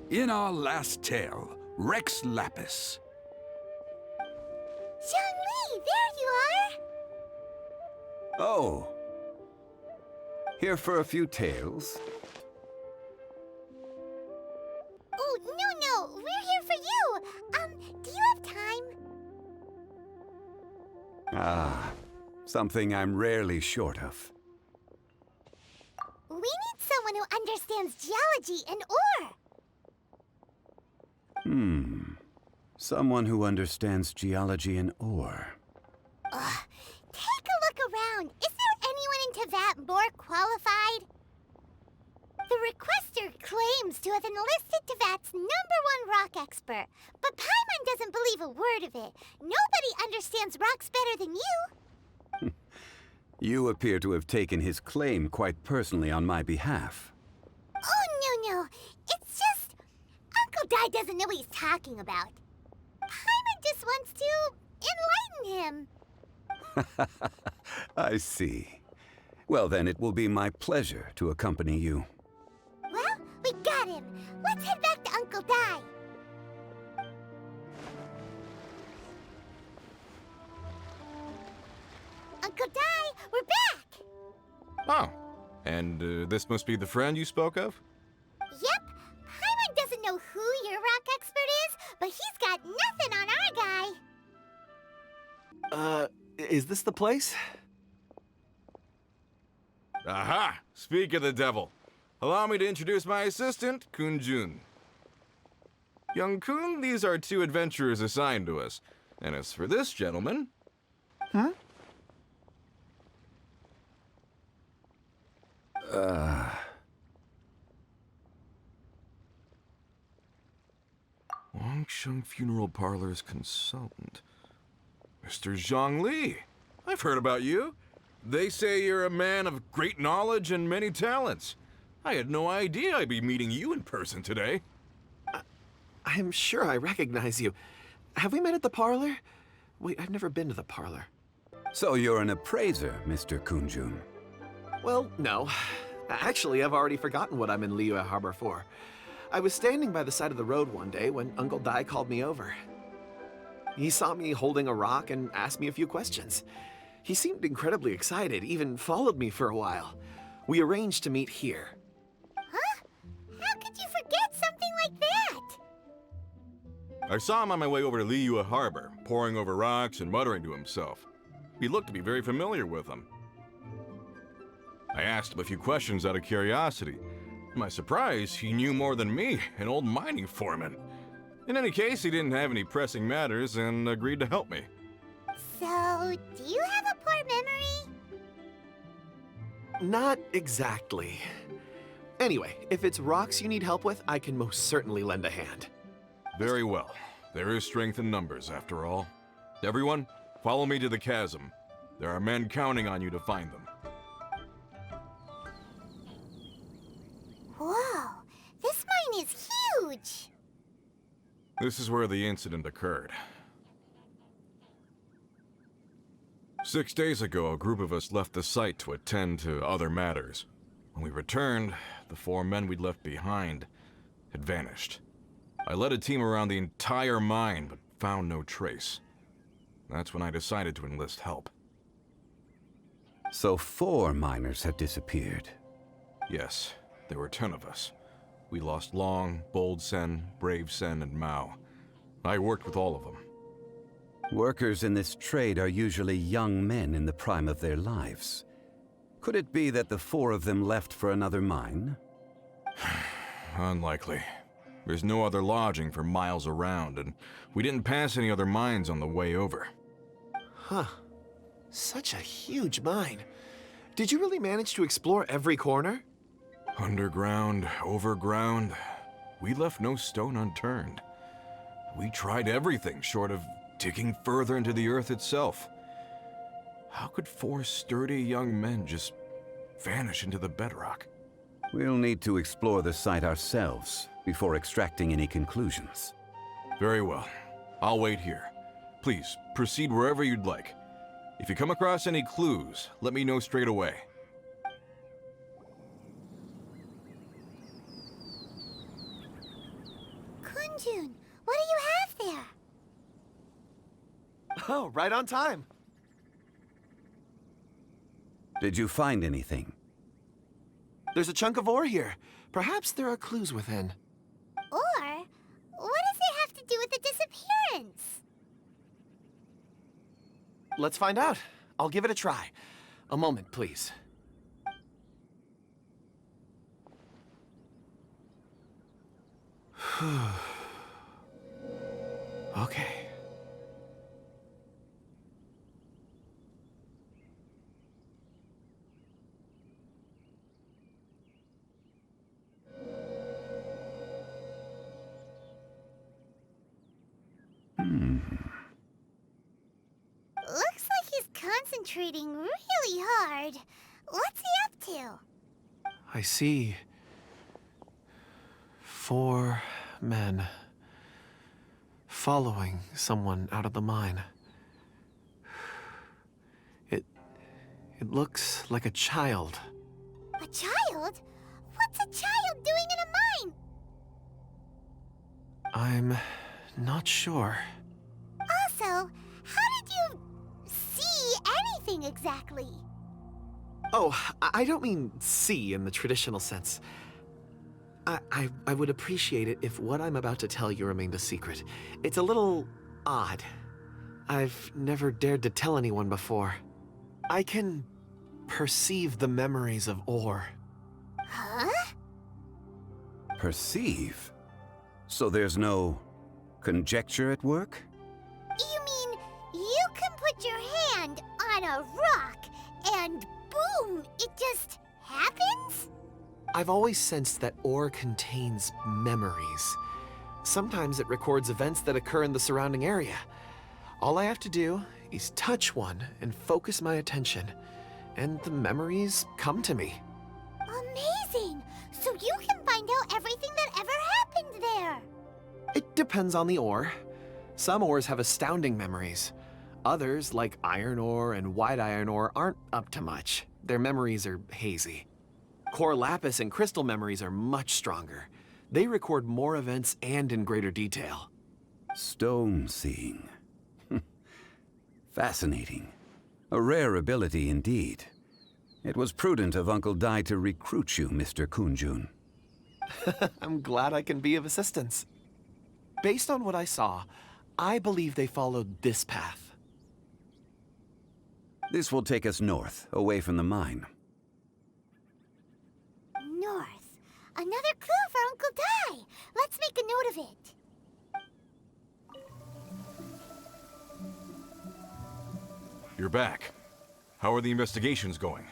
In our last tale, Rex Lapis. Zhongli, there you are! Oh. Here for a few tales? Oh, no, we're here for you! Do you have time? Ah, something I'm rarely short of. We need someone who understands geology and ore! Someone who understands geology and ore. Take a look around. Is there anyone in Teyvat more qualified? The requester claims to have enlisted Teyvat's #1 rock expert, but Paimon doesn't believe a word of it. Nobody understands rocks better than you. You appear to have taken his claim quite personally on my behalf. Oh, no. It's just... Uncle Dai doesn't know what he's talking about. Paimon just wants to enlighten him. I see. Well, then it will be my pleasure to accompany you. Well, we got him. Let's head back to Uncle Dai. Uncle Dai, we're back! Oh, and this must be the friend you spoke of? Yep. Paimon doesn't know who your rock expert is, but he's got nothing on our guy. Is this the place? Aha! Speak of the devil. Allow me to introduce my assistant, Kunjun. Young Kun, these are 2 adventurers assigned to us. And as for this gentleman... Huh? Wangsheng Funeral Parlor's consultant. Mr. Zhongli. I've heard about you. They say you're a man of great knowledge and many talents. I had no idea I'd be meeting you in person today. I'm sure I recognize you. Have we met at the parlor? Wait, I've never been to the parlor. So you're an appraiser, Mr. Kunjun. Well, no. Actually, I've already forgotten what I'm in Liyue Harbor for. I was standing by the side of the road one day when Uncle Dai called me over. He saw me holding a rock and asked me a few questions. He seemed incredibly excited, even followed me for a while. We arranged to meet here. Huh? How could you forget something like that? I saw him on my way over to Liyue Harbor, poring over rocks and muttering to himself. He looked to be very familiar with them. I asked him a few questions out of curiosity. To my surprise, he knew more than me, an old mining foreman. In any case, he didn't have any pressing matters and agreed to help me. So, do you have a poor memory? Not exactly. Anyway, if it's rocks you need help with, I can most certainly lend a hand. Very well. There is strength in numbers, after all. Everyone, follow me to the chasm. There are men counting on you to find them. Whoa, this mine is huge! This is where the incident occurred. 6 days ago, a group of us left the site to attend to other matters. When we returned, the 4 men we'd left behind had vanished. I led a team around the entire mine, but found no trace. That's when I decided to enlist help. So 4 miners had disappeared. Yes, there were 10 of us. We lost Long, Bold Sen, Brave Sen, and Mao. I worked with all of them. Workers in this trade are usually young men in the prime of their lives. Could it be that the 4 of them left for another mine? Unlikely. There's no other lodging for miles around, and we didn't pass any other mines on the way over. Huh. Such a huge mine. Did you really manage to explore every corner? Underground, overground, we left no stone unturned. We tried everything short of digging further into the earth itself. How could 4 sturdy young men just vanish into the bedrock? We'll need to explore the site ourselves before extracting any conclusions. Very well. I'll wait here. Please, proceed wherever you'd like. If you come across any clues, let me know straight away. Oh, right on time. Did you find anything? There's a chunk of ore here. Perhaps there are clues within. Or, what does it have to do with the disappearance? Let's find out. I'll give it a try. A moment, please. Okay. Looks like he's concentrating really hard. What's he up to? I see 4 men following someone out of the mine. It looks like a child. A child? What's a child doing in a mine? I'm not sure. Also, how did you see anything exactly? Oh, I don't mean see in the traditional sense. I would appreciate it if what I'm about to tell you remained a secret. It's a little odd. I've never dared to tell anyone before. I can perceive the memories of ore. Huh? Perceive? So there's no conjecture at work? You mean you can put your hand on a rock and boom, it just happens? I've always sensed that ore contains memories. Sometimes it records events that occur in the surrounding area. All I have to do is touch one and focus my attention, and the memories come to me. Amazing! So you can find out everything that ever happened there. It depends on the ore. Some ores have astounding memories. Others, like iron ore and white iron ore, aren't up to much. Their memories are hazy. Core lapis and crystal memories are much stronger. They record more events and in greater detail. Stone seeing. Fascinating. A rare ability indeed. It was prudent of Uncle Dai to recruit you, Mr. Kunjun. I'm glad I can be of assistance. Based on what I saw, I believe they followed this path. This will take us north, away from the mine. North. Another clue for Uncle Dai. Let's make a note of it. You're back. How are the investigations going?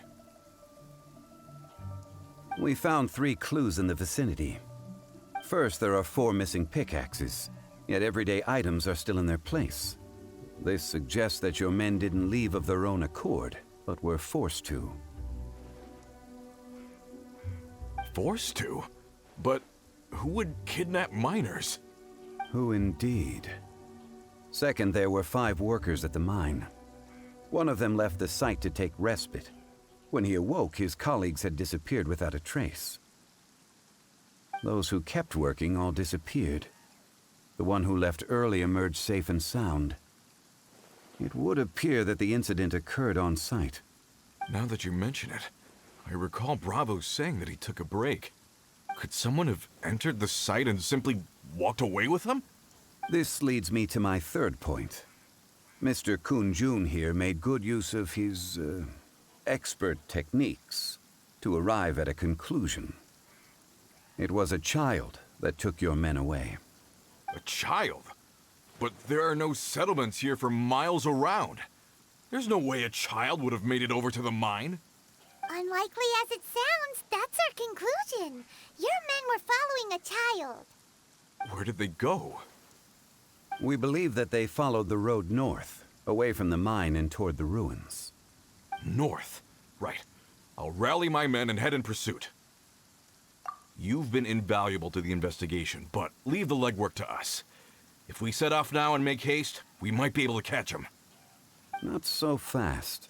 We found 3 clues in the vicinity. First, there are 4 missing pickaxes, yet everyday items are still in their place. This suggests that your men didn't leave of their own accord, but were forced to. Forced to? But who would kidnap miners? Who indeed? Second, there were 5 workers at the mine. One of them left the site to take respite. When he awoke, his colleagues had disappeared without a trace. Those who kept working all disappeared. The one who left early emerged safe and sound. It would appear that the incident occurred on site. Now that you mention it, I recall Bravo saying that he took a break. Could someone have entered the site and simply walked away with him? This leads me to my third point. Mr. Kunjun here made good use of his, expert techniques to arrive at a conclusion. It was a child that took your men away. A child? But there are no settlements here for miles around. There's no way a child would have made it over to the mine. Unlikely as it sounds, that's our conclusion. Your men were following a child. Where did they go? We believe that they followed the road north, away from the mine and toward the ruins. North. Right. I'll rally my men and head in pursuit. You've been invaluable to the investigation, but leave the legwork to us. If we set off now and make haste, we might be able to catch them. Not so fast.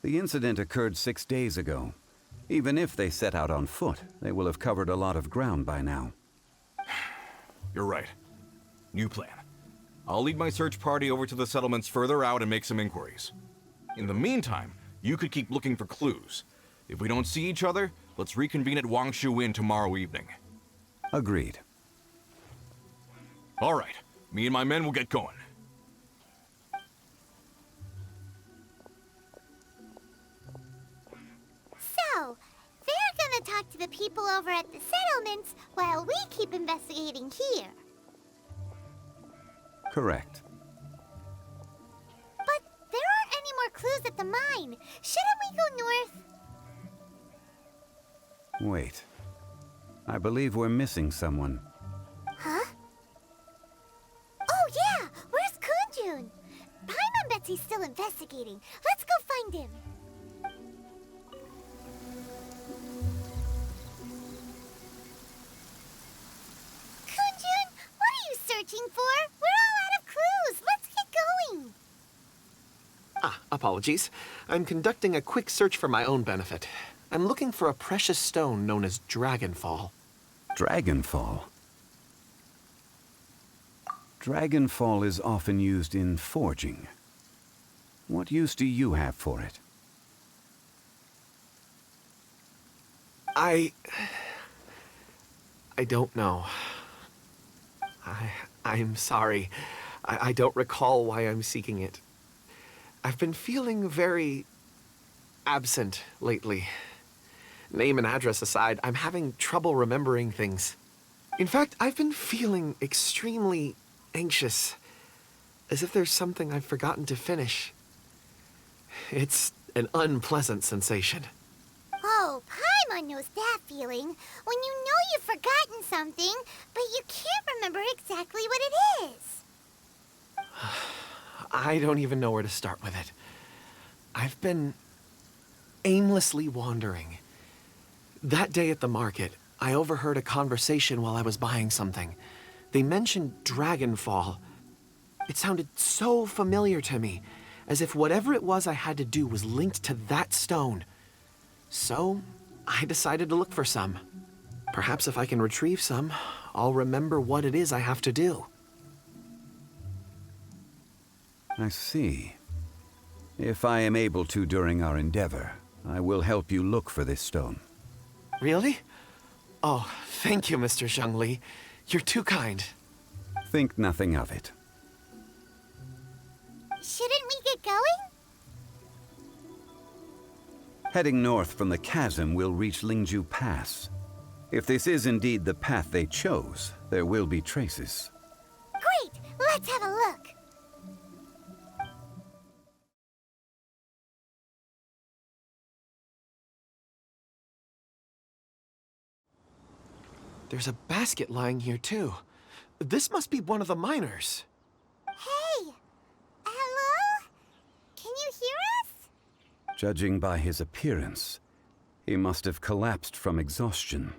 The incident occurred 6 days ago. Even if they set out on foot, they will have covered a lot of ground by now. You're right. New plan. I'll lead my search party over to the settlements further out and make some inquiries. In the meantime, you could keep looking for clues. If we don't see each other, let's reconvene at Wangshu Inn tomorrow evening. Agreed. All right, me and my men will get going. So, they're gonna talk to the people over at the settlements while we keep investigating here. Correct. But there aren't any more clues at the mine. Shouldn't we go north? Wait. I believe we're missing someone. Huh? Oh yeah! Where's Kunjun? Paimon bets he's still investigating. Let's go find him. Kunjun, what are you searching for? We're all out of clues. Let's get going. Apologies. I'm conducting a quick search for my own benefit. I'm looking for a precious stone known as Dragonfall. Dragonfall? Dragonfall is often used in forging. What use do you have for it? I don't know. I'm sorry. I don't recall why I'm seeking it. I've been feeling very absent lately. Name and address aside, I'm having trouble remembering things. In fact, I've been feeling extremely anxious, as if there's something I've forgotten to finish. It's an unpleasant sensation. Oh, Paimon knows that feeling. When you know you've forgotten something, but you can't remember exactly what it is. I don't even know where to start with it. I've been aimlessly wandering. That day at the market, I overheard a conversation while I was buying something. They mentioned Dragonfall. It sounded so familiar to me, as if whatever it was I had to do was linked to that stone. So, I decided to look for some. Perhaps if I can retrieve some, I'll remember what it is I have to do. I see. If I am able to during our endeavor, I will help you look for this stone. Really? Oh, thank you, Mr. Zhengli. You're too kind. Think nothing of it. Shouldn't we get going? Heading north from the chasm, we'll reach Lingju Pass. If this is indeed the path they chose, there will be traces. Great! Let's have a look. There's a basket lying here, too. This must be one of the miners. Hey! Hello? Can you hear us? Judging by his appearance, he must have collapsed from exhaustion.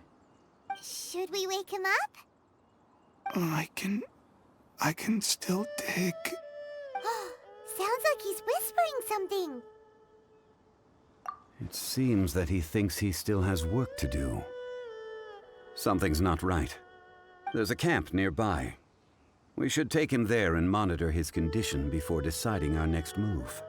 Should we wake him up? I can still dig. Sounds like he's whispering something. It seems that he thinks he still has work to do. Something's not right. There's a camp nearby. We should take him there and monitor his condition before deciding our next move.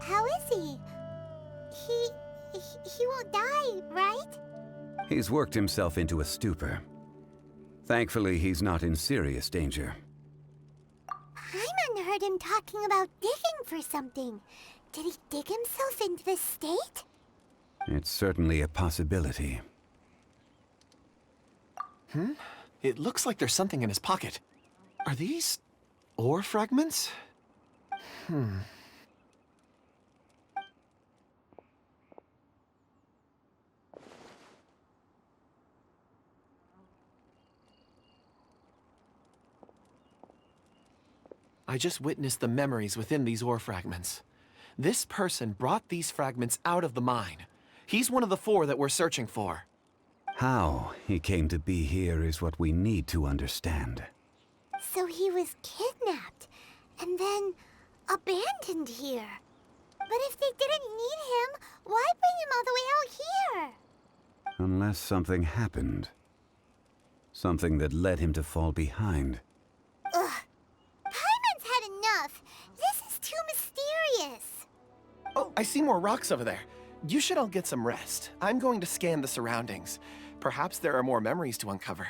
How is he? He won't die, right? He's worked himself into a stupor. Thankfully, he's not in serious danger. Paimon heard him talking about digging for something. Did he dig himself into this state? It's certainly a possibility. It looks like there's something in his pocket. Are these ore fragments? I just witnessed the memories within these ore fragments. This person brought these fragments out of the mine. He's one of the 4 that we're searching for. How he came to be here is what we need to understand. So he was kidnapped and then abandoned here. But if they didn't need him, Unless something happened. Something that led him to fall behind. Ugh. Paimon's had enough. This is too mysterious. Oh, I see more rocks over there. You should all get some rest. I'm going to scan the surroundings. Perhaps there are more memories to uncover.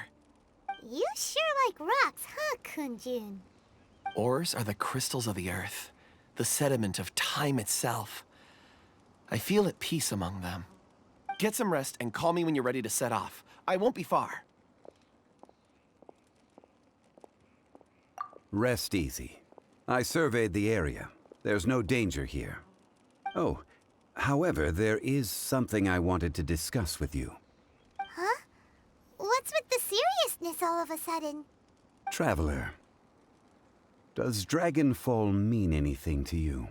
You sure like rocks, huh, Kunjun? Ores are the crystals of the earth, the sediment of time itself. I feel at peace among them. Get some rest and call me when you're ready to set off. I won't be far. Rest easy. I surveyed the area. There's no danger here. Oh, however, there is something I wanted to discuss with you. Huh? What's with the seriousness all of a sudden? Traveler, does Dragonfall mean anything to you?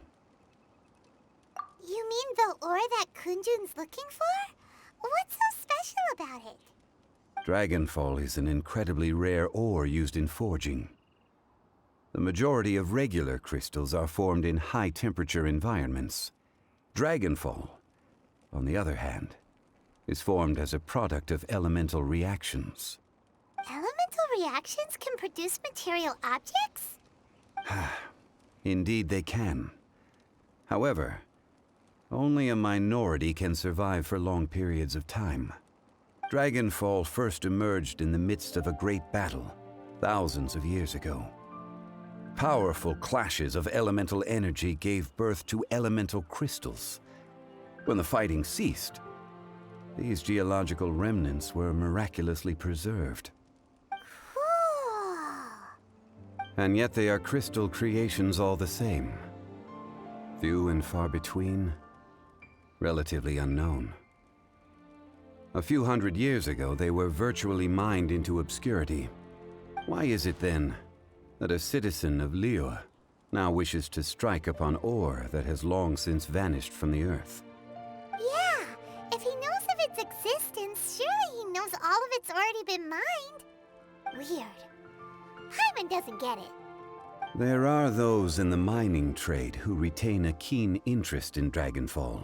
You mean the ore that Kunjun's looking for? What's so special about it? Dragonfall is an incredibly rare ore used in forging. The majority of regular crystals are formed in high-temperature environments. Dragonfall, on the other hand, is formed as a product of elemental reactions. Elemental reactions can produce material objects? Indeed they can. However, only a minority can survive for long periods of time. Dragonfall first emerged in the midst of a great battle, thousands of years ago. Powerful clashes of elemental energy gave birth to elemental crystals. When the fighting ceased, these geological remnants were miraculously preserved. Cool. And yet they are crystal creations all the same. Few and far between, relatively unknown. A few hundred years ago, they were virtually mined into obscurity. Why is it then that a citizen of Liyue now wishes to strike upon ore that has long since vanished from the earth? Yeah, if he knows of its existence, surely he knows all of it's already been mined. Weird. Paimon doesn't get it. There are those in the mining trade who retain a keen interest in Dragonfall.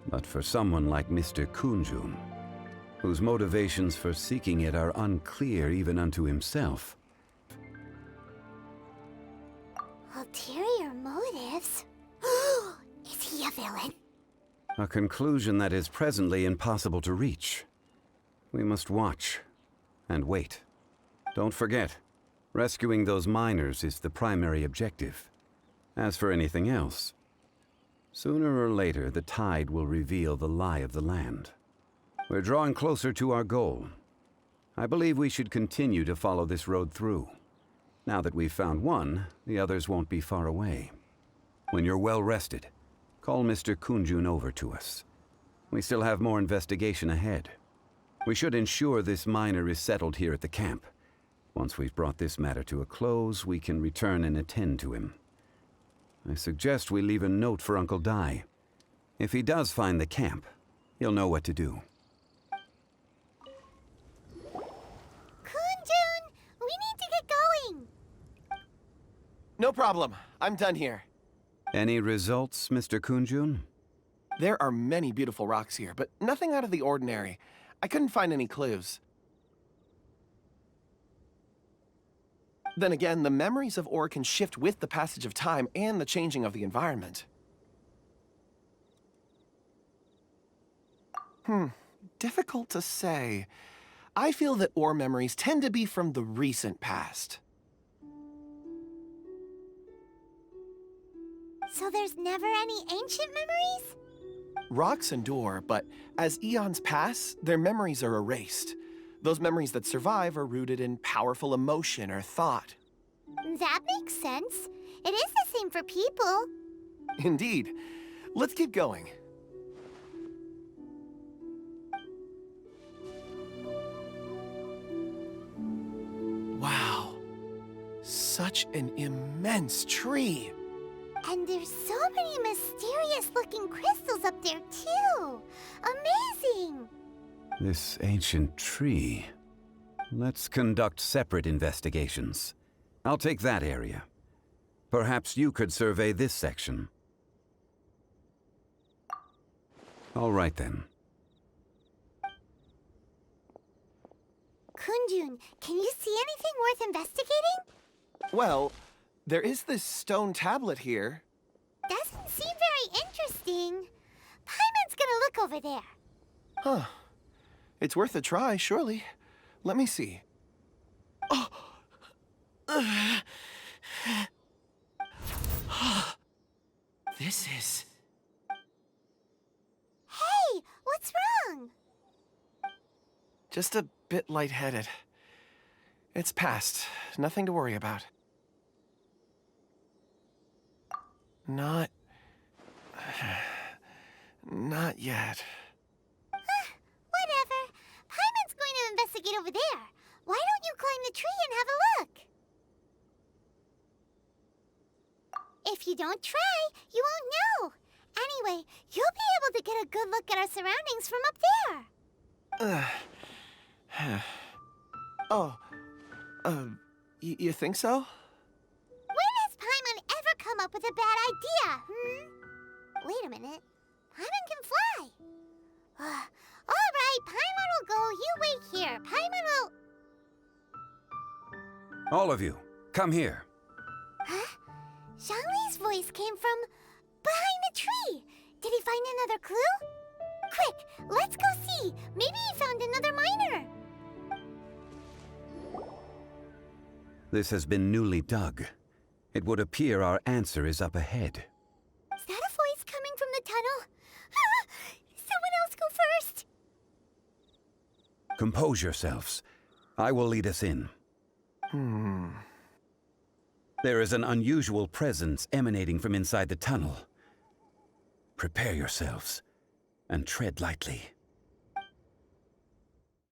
But for someone like Mr. Kunjun, whose motivations for seeking it are unclear even unto himself. Ulterior motives? Is he a villain? A conclusion that is presently impossible to reach. We must watch and wait. Don't forget, rescuing those miners is the primary objective. As for anything else, sooner or later the tide will reveal the lie of the land. We're drawing closer to our goal. I believe we should continue to follow this road through. Now that we've found one, the others won't be far away. When you're well rested, call Mr. Kunjun over to us. We still have more investigation ahead. We should ensure this miner is settled here at the camp. Once we've brought this matter to a close, we can return and attend to him. I suggest we leave a note for Uncle Dai. If he does find the camp, he'll know what to do. Kunjun, we need to get going. No problem. I'm done here. Any results, Mr. Kunjun? There are many beautiful rocks here, but nothing out of the ordinary. I couldn't find any clues. Then again, the memories of ore can shift with the passage of time and the changing of the environment. Difficult to say. I feel that ore memories tend to be from the recent past. So there's never any ancient memories? Rocks endure, but as eons pass, their memories are erased. Those memories that survive are rooted in powerful emotion or thought. That makes sense. It is the same for people. Indeed. Let's keep going. Wow. Such an immense tree. And there's so many mysterious-looking crystals up there, too. Amazing! This ancient tree. Let's conduct separate investigations. I'll take that area. Perhaps you could survey this section. All right then. Kunjun, can you see anything worth investigating? Well, there is this stone tablet here. Doesn't seem very interesting. Paimon's gonna look over there. Huh. It's worth a try, surely. Let me see. Oh! This is... Hey, what's wrong? just a bit lightheaded. It's past. Nothing to worry about. Not yet. Whatever. Paimon's going to investigate over there. Why don't you climb the tree and have a look? If you don't try, you won't know. Anyway, you'll be able to get a good look at our surroundings from up there. You think so? When has Paimon ever come up with a bad idea, Wait a minute. Paimon can fly. All right, Paimon will go. You wait here. Paimon will... All of you, come here. Huh? Zhongli's voice came from behind the tree. Did he find another clue? Quick, let's go see. Maybe he found another miner. This has been newly dug. It would appear our answer is up ahead. Is that a voice coming from the tunnel? Someone else go first. Compose yourselves. I will lead us in. There is an unusual presence emanating from inside the tunnel. Prepare yourselves and tread lightly.